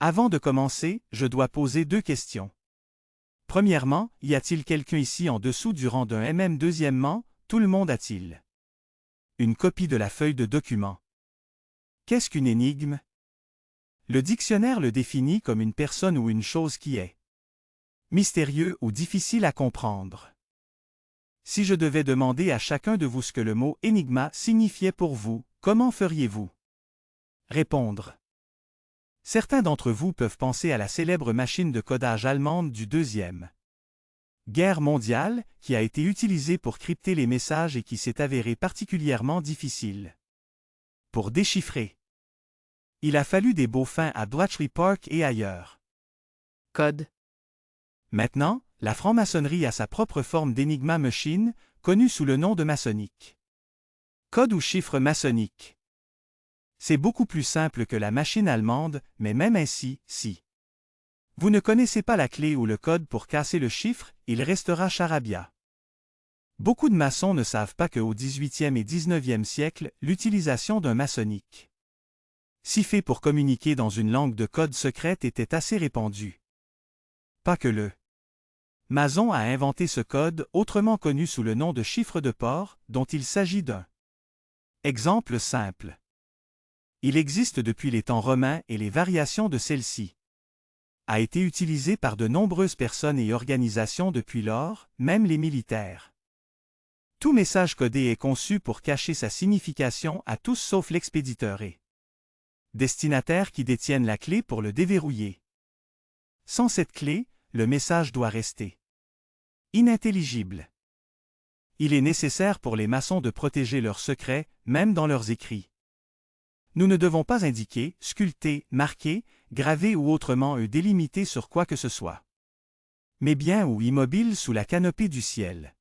Avant de commencer, je dois poser 2 questions. Premièrement, y a-t-il quelqu'un ici en dessous du rang d'un MM? Deuxièmement, tout le monde a-t-il une copie de la feuille de document? Qu'est-ce qu'une énigme? Le dictionnaire le définit comme une personne ou une chose qui est mystérieux ou difficile à comprendre. Si je devais demander à chacun de vous ce que le mot énigma signifiait pour vous, comment feriez-vous répondre? Certains d'entre vous peuvent penser à la célèbre machine de codage allemande du Deuxième Guerre mondiale, qui a été utilisée pour crypter les messages et qui s'est avérée particulièrement difficile pour déchiffrer. Il a fallu des Bauffins à Bletchley Park et ailleurs. Code. Maintenant, la franc-maçonnerie a sa propre forme d'Enigma Machine, connue sous le nom de maçonnique. Code ou chiffre maçonnique. C'est beaucoup plus simple que la machine allemande, mais même ainsi, si vous ne connaissez pas la clé ou le code pour casser le chiffre, il restera charabia. Beaucoup de maçons ne savent pas qu'au XVIIIe et XIXe siècle, l'utilisation d'un maçonnique siffé pour communiquer dans une langue de code secrète était assez répandue. Pas que le maçon a inventé ce code, autrement connu sous le nom de chiffre de port, dont il s'agit d'un exemple simple. Il existe depuis les temps romains et les variations de celle-ci a été utilisée par de nombreuses personnes et organisations depuis lors, même les militaires. Tout message codé est conçu pour cacher sa signification à tous sauf l'expéditeur et destinataire qui détiennent la clé pour le déverrouiller. Sans cette clé, le message doit rester inintelligible. Il est nécessaire pour les maçons de protéger leurs secrets, même dans leurs écrits. Nous ne devons pas indiquer, sculpter, marquer, graver ou autrement délimiter sur quoi que ce soit. Mais bien ou immobile sous la canopée du ciel.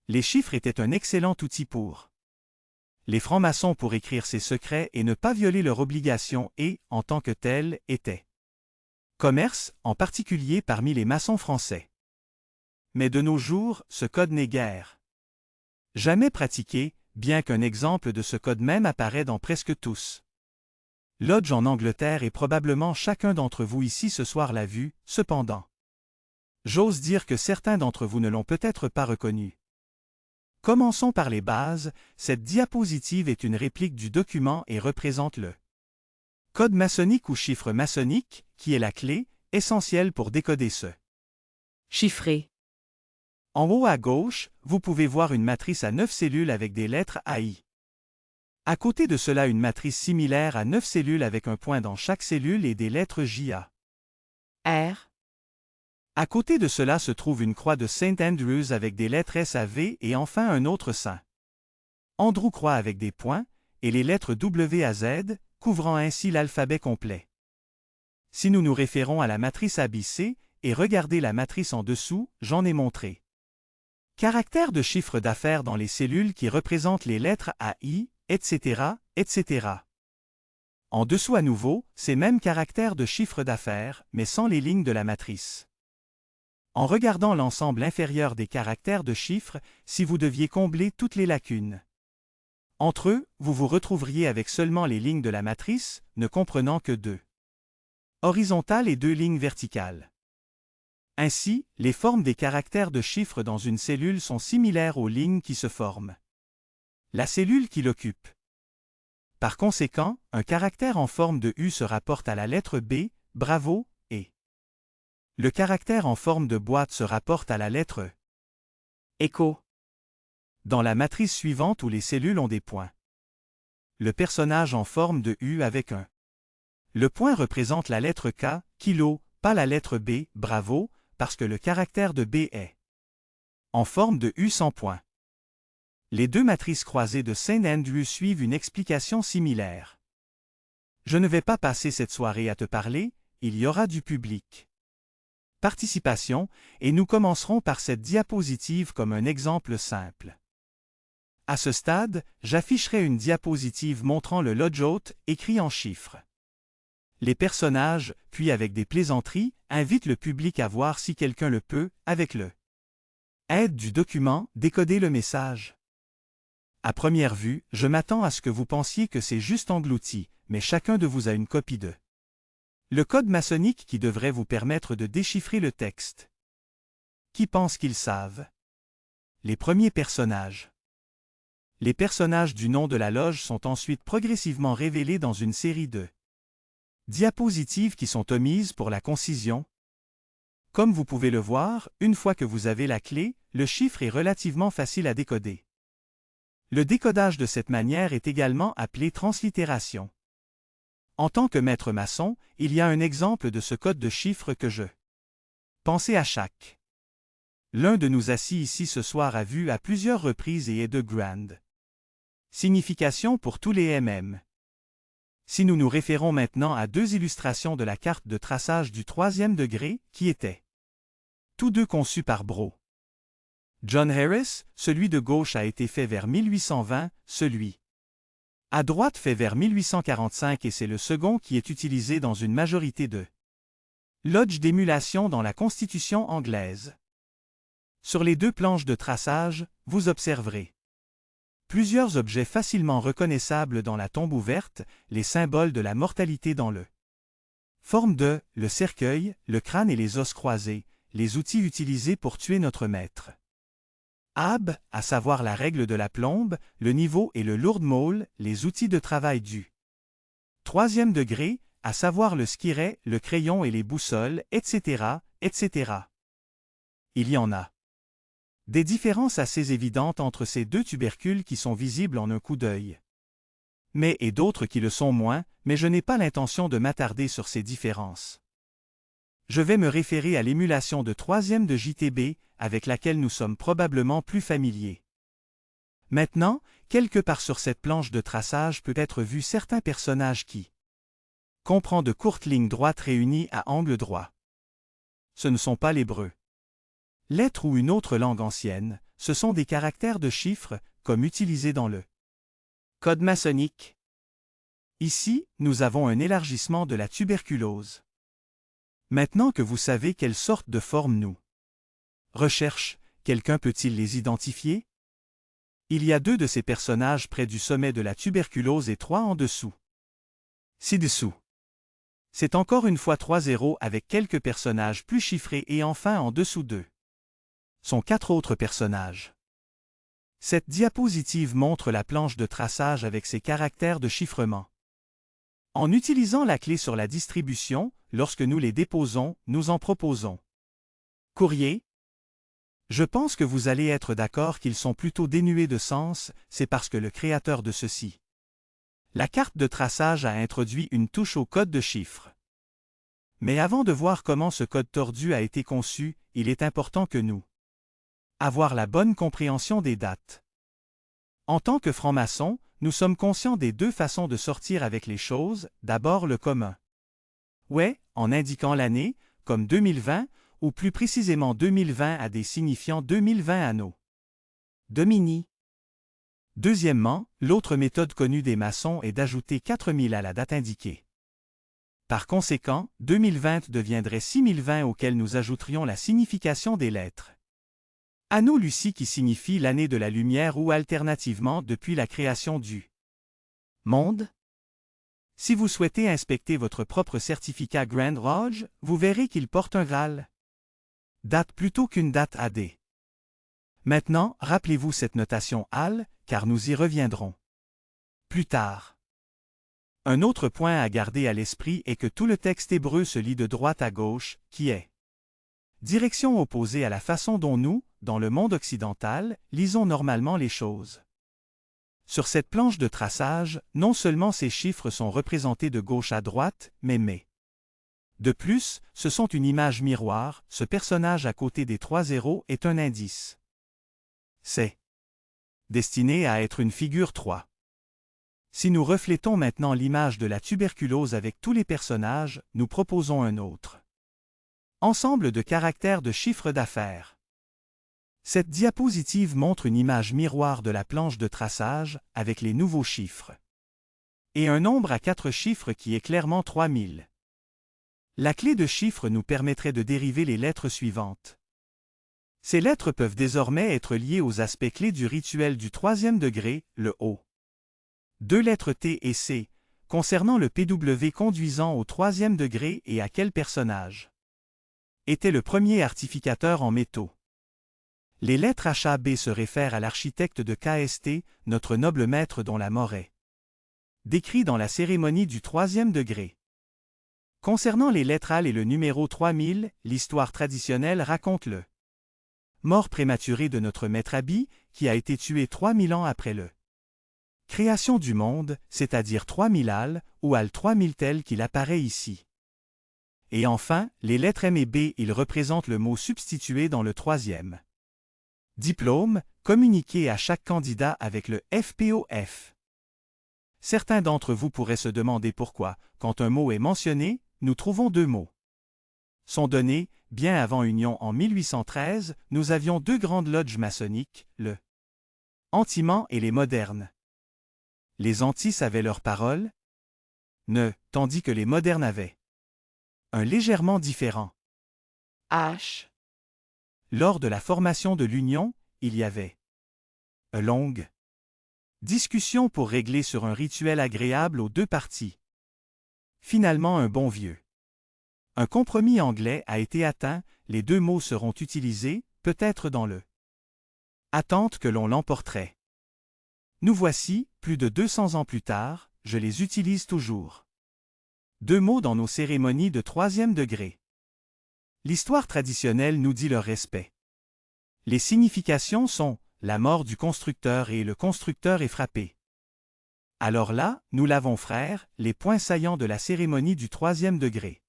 Les chiffres étaient un excellent outil pour les francs-maçons pour écrire ces secrets et ne pas violer leur obligation et, en tant que tels, étaient commerce, en particulier parmi les maçons français. Mais de nos jours, ce code n'est guère jamais pratiqué, bien qu'un exemple de ce code même apparaît dans presque tous lodges en Angleterre et probablement chacun d'entre vous ici ce soir l'a vu, cependant. J'ose dire que certains d'entre vous ne l'ont peut-être pas reconnu. Commençons par les bases, cette diapositive est une réplique du document et représente le code maçonnique ou chiffre maçonnique, qui est la clé, essentielle pour décoder ce Chiffré. En haut à gauche, vous pouvez voir une matrice à 9 cellules avec des lettres AI. À côté de cela une matrice similaire à 9 cellules avec un point dans chaque cellule et des lettres JA. R. À côté de cela se trouve une croix de Saint Andrews avec des lettres SAV et enfin un autre Saint Andrew croix avec des points, et les lettres W à Z, couvrant ainsi l'alphabet complet. Si nous nous référons à la matrice ABC, et regardez la matrice en dessous, j'en ai montré. Caractères de chiffre d'affaires dans les cellules qui représentent les lettres AI, etc., etc. En dessous à nouveau, ces mêmes caractères de chiffre d'affaires, mais sans les lignes de la matrice. En regardant l'ensemble inférieur des caractères de chiffres, si vous deviez combler toutes les lacunes entre eux, vous vous retrouveriez avec seulement les lignes de la matrice, ne comprenant que 2 horizontales et 2 lignes verticales. Ainsi, les formes des caractères de chiffres dans une cellule sont similaires aux lignes qui se forment la cellule qui l'occupe. Par conséquent, un caractère en forme de U se rapporte à la lettre B, bravo, et le caractère en forme de boîte se rapporte à la lettre E. Écho. Dans la matrice suivante où les cellules ont des points. Le personnage en forme de U avec un. Le point représente la lettre K, kilo, pas la lettre B, bravo, parce que le caractère de B est en forme de U sans point. Les 2 matrices croisées de Saint Andrew suivent une explication similaire. Je ne vais pas passer cette soirée à te parler, il y aura du public. Participation, et nous commencerons par cette diapositive comme un exemple simple. À ce stade, j'afficherai une diapositive montrant le lodge-hôte écrit en chiffres. Les personnages, puis avec des plaisanteries, invitent le public à voir si quelqu'un le peut, avec le aide du document, décoder le message. À première vue, je m'attends à ce que vous pensiez que c'est juste englouti, mais chacun de vous a une copie de Le code maçonnique qui devrait vous permettre de déchiffrer le texte. Qui pense qu'ils savent? Les premiers personnages. Les personnages du nom de la loge sont ensuite progressivement révélés dans une série de diapositives qui sont omises pour la concision. Comme vous pouvez le voir, une fois que vous avez la clé, le chiffre est relativement facile à décoder. Le décodage de cette manière est également appelé translittération. En tant que maître maçon, il y a un exemple de ce code de chiffre que je pensez à chaque. L'un de nous assis ici ce soir a vu à plusieurs reprises et est de grande signification pour tous les MM. Si nous nous référons maintenant à deux illustrations de la carte de traçage du troisième degré, qui étaient tous deux conçus par Bro. John Harris, celui de gauche a été fait vers 1820, celui à droite fait vers 1845 et c'est le second qui est utilisé dans une majorité de lodges d'émulation dans la Constitution anglaise. Sur les deux planches de traçage, vous observerez plusieurs objets facilement reconnaissables dans la tombe ouverte, les symboles de la mortalité dans le forme de le cercueil, le crâne et les os croisés, les outils utilisés pour tuer notre maître. Ab, à savoir la règle de la plombe, le niveau et le lourd maul, les outils de travail du troisième degré, à savoir le skiret, le crayon et les boussoles, etc., etc. Il y en a des différences assez évidentes entre ces deux tubercules qui sont visibles en un coup d'œil. Mais et d'autres qui le sont moins, mais je n'ai pas l'intention de m'attarder sur ces différences. Je vais me référer à l'émulation de troisième de JTB, avec laquelle nous sommes probablement plus familiers. Maintenant, quelque part sur cette planche de traçage peut être vu certains personnages qui comprend de courtes lignes droites réunies à angle droit. Ce ne sont pas l'hébreu. Lettre ou une autre langue ancienne, ce sont des caractères de chiffres, comme utilisés dans le code maçonnique. Ici, nous avons un élargissement de la tuberculose. Maintenant que vous savez quelle sorte de forme nous recherche, quelqu'un peut-il les identifier? Il y a deux de ces personnages près du sommet de la tuberculose et trois en dessous. Ci-dessous. C'est encore une fois 3 zéros avec quelques personnages plus chiffrés et enfin en dessous d'eux sont 4 autres personnages. Cette diapositive montre la planche de traçage avec ses caractères de chiffrement. En utilisant la clé sur la distribution, lorsque nous les déposons, nous en proposons. Courrier. Je pense que vous allez être d'accord qu'ils sont plutôt dénués de sens, c'est parce que le créateur de ceci. La carte de traçage a introduit une touche au code de chiffres. Mais avant de voir comment ce code tordu a été conçu, il est important que nous avoir la bonne compréhension des dates. En tant que franc-maçon, nous sommes conscients des deux façons de sortir avec les choses, d'abord le commun. Ouais, en indiquant l'année, comme 2020, ou plus précisément 2020 à des signifiants 2020 anneaux. Domini. Deuxièmement, l'autre méthode connue des maçons est d'ajouter 4000 à la date indiquée. Par conséquent, 2020 deviendrait 6020 auquel nous ajouterions la signification des lettres. Anno Lucie qui signifie l'année de la lumière ou alternativement depuis la création du monde. Si vous souhaitez inspecter votre propre certificat Grand Lodge, vous verrez qu'il porte un Graal. Date plutôt qu'une date AD. Maintenant, rappelez-vous cette notation AL, car nous y reviendrons plus tard. Un autre point à garder à l'esprit est que tout le texte hébreu se lit de droite à gauche, qui est direction opposée à la façon dont nous, dans le monde occidental, lisons normalement les choses. Sur cette planche de traçage, non seulement ces chiffres sont représentés de gauche à droite, mais de plus, ce sont une image miroir, ce personnage à côté des 3 zéros est un indice. C'est destiné à être une figure 3. Si nous reflétons maintenant l'image de la tuberculose avec tous les personnages, nous proposons un autre ensemble de caractères de chiffre d'affaires. Cette diapositive montre une image miroir de la planche de traçage avec les nouveaux chiffres. Et un nombre à 4 chiffres qui est clairement 3000. La clé de chiffre nous permettrait de dériver les lettres suivantes. Ces lettres peuvent désormais être liées aux aspects clés du rituel du troisième degré, le O. Deux lettres T et C, Concernant le PW conduisant au troisième degré et à quel personnage était le premier artificateur en métaux. Les lettres HAB se réfèrent à l'architecte de KST, notre noble maître dont la mort est décrit dans la cérémonie du troisième degré. Concernant les lettres AL et le numéro 3000, l'histoire traditionnelle raconte le mort prématurée de notre maître Abi, qui a été tué 3000 ans après le création du monde, c'est-à-dire 3000 AL, ou AL 3000 tel qu'il apparaît ici. Et enfin, les lettres M et B, ils représentent le mot substitué dans le troisième diplôme, communiqué à chaque candidat avec le FPOF. Certains d'entre vous pourraient se demander pourquoi, quand un mot est mentionné, nous trouvons deux mots. Sont donnés, bien avant Union en 1813, nous avions deux grandes lodges maçonniques, le Antiman et les modernes. Les antis avaient leur parole, ne, tandis que les modernes avaient un légèrement différent. H. Lors de la formation de l'Union, il y avait une longue discussion pour régler sur un rituel agréable aux deux parties. Finalement, un bon vieux. Un compromis anglais a été atteint, les deux mots seront utilisés, peut-être dans le attente que l'on l'emporterait. Nous voici, plus de 200 ans plus tard, je les utilise toujours. Deux mots dans nos cérémonies de troisième degré. L'histoire traditionnelle nous dit leur respect. Les significations sont la mort du constructeur et le constructeur est frappé. Alors là, nous l'avons frère, les points saillants de la cérémonie du troisième degré.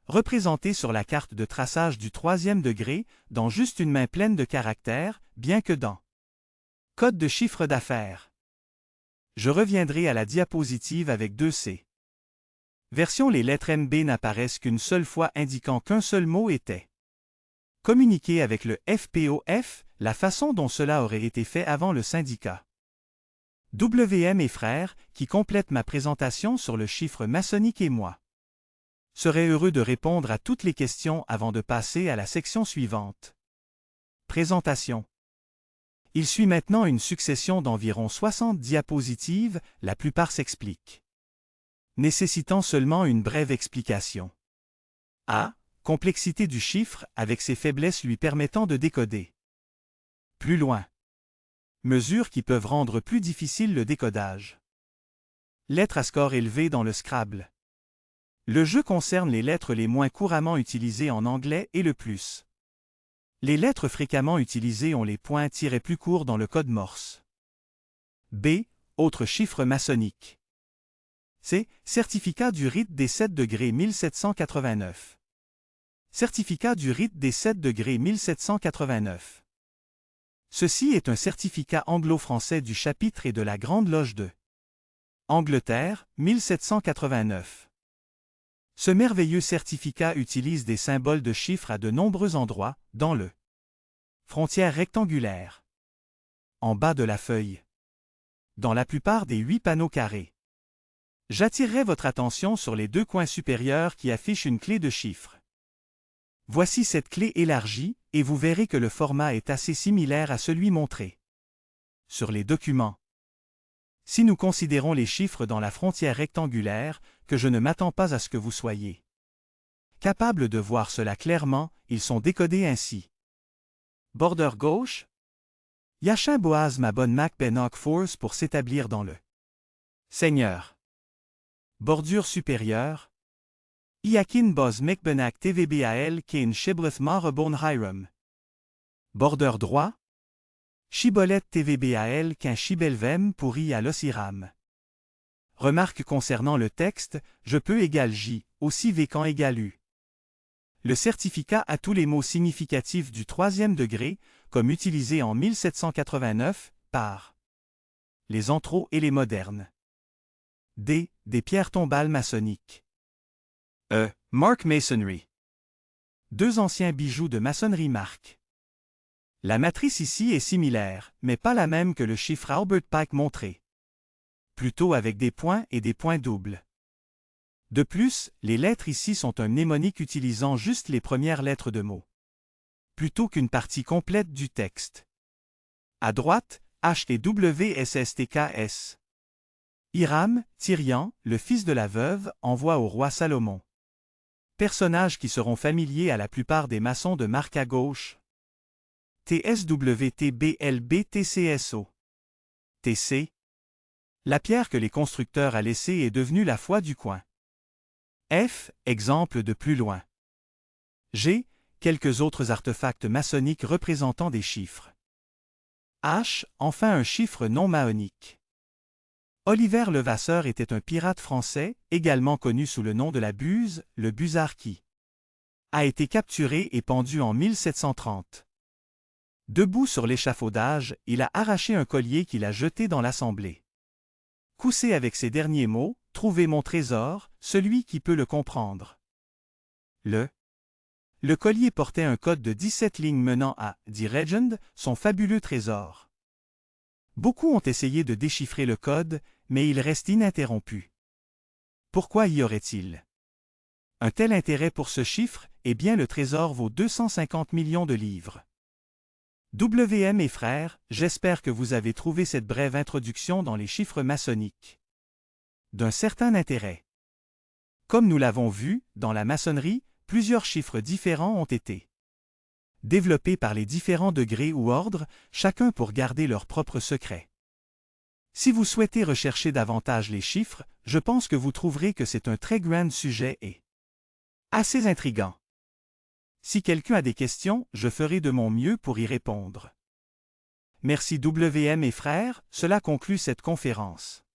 Représentés sur la carte de traçage du troisième degré, dans juste une main pleine de caractères, bien que dans code de chiffre d'affaires. Je reviendrai à la diapositive avec 2C. Version les lettres MB n'apparaissent qu'une seule fois indiquant qu'un seul mot était communiqué avec le FPOF, la façon dont cela aurait été fait avant le syndicat. WM et frères, qui complètent ma présentation sur le chiffre maçonnique et moi, seraient heureux de répondre à toutes les questions avant de passer à la section suivante. Présentation. Il suit maintenant une succession d'environ 60 diapositives, la plupart s'expliquent, nécessitant seulement une brève explication. A. Complexité du chiffre avec ses faiblesses lui permettant de décoder. Plus loin. Mesures qui peuvent rendre plus difficile le décodage. Lettres à score élevé dans le Scrabble. Le jeu concerne les lettres les moins couramment utilisées en anglais et le plus. Les lettres fréquemment utilisées ont les points tirés plus courts dans le code Morse. B. Autres chiffres maçonniques. C. Certificat du rite des 7 degrés 1789. Certificat du rite des 7 degrés 1789. Ceci est un certificat anglo-français du chapitre et de la Grande Loge de Angleterre, 1789. Ce merveilleux certificat utilise des symboles de chiffres à de nombreux endroits, dans le frontière rectangulaire, en bas de la feuille, dans la plupart des 8 panneaux carrés. J'attirerai votre attention sur les deux coins supérieurs qui affichent une clé de chiffres. Voici cette clé élargie, et vous verrez que le format est assez similaire à celui montré sur les documents. Si nous considérons les chiffres dans la frontière rectangulaire, que je ne m'attends pas à ce que vous soyez capables de voir cela clairement, ils sont décodés ainsi. Border gauche. Yachin Boaz ma bonne Mac Benok Force pour s'établir dans le Seigneur. Bordure supérieure. Iakin Boz Mekbenak TVBAL Kain Shibreth Marebon Hiram. Bordeur droit. Chibolet TVBAL Kain Chibelvem pourri à l'Osiram. Remarque concernant le texte, je peux égal J, aussi Vécan égal U. Le certificat a tous les mots significatifs du troisième degré, comme utilisés en 1789, par les anthros et les modernes. D. Des pierres tombales maçonniques. E. Mark Masonry. Deux anciens bijoux de maçonnerie Mark. La matrice ici est similaire, mais pas la même que le chiffre Albert Pike montré. Plutôt avec des points et des points doubles. De plus, les lettres ici sont un mnémonique utilisant juste les premières lettres de mots, plutôt qu'une partie complète du texte. À droite, HTWSSTKS. Hiram, Tyrian, le fils de la veuve, envoie au roi Salomon. Personnages qui seront familiers à la plupart des maçons de marque à gauche. TSWTBLBTCSO. TC. La pierre que les constructeurs a laissée est devenue la foi du coin. F. Exemple de plus loin. G. Quelques autres artefacts maçonniques représentant des chiffres. H. Enfin un chiffre non maçonnique. Oliver Levasseur était un pirate français, également connu sous le nom de la Buse, le Busard qui a été capturé et pendu en 1730. Debout sur l'échafaudage, il a arraché un collier qu'il a jeté dans l'assemblée. Coussé avec ces derniers mots, « Trouvez mon trésor, celui qui peut le comprendre ». Le collier portait un code de 17 lignes menant à « The Legend », son fabuleux trésor. Beaucoup ont essayé de déchiffrer le code, mais il reste ininterrompu. Pourquoi y aurait-il un tel intérêt pour ce chiffre? Eh bien le trésor vaut 250 millions de livres. WM et frères, j'espère que vous avez trouvé cette brève introduction dans les chiffres maçonniques d'un certain intérêt. Comme nous l'avons vu, dans la maçonnerie, plusieurs chiffres différents ont été développés par les différents degrés ou ordres, chacun pour garder leur propre secret. Si vous souhaitez rechercher davantage les chiffres, je pense que vous trouverez que c'est un très grand sujet et assez intriguant. Si quelqu'un a des questions, je ferai de mon mieux pour y répondre. Merci WM et frères, cela conclut cette conférence.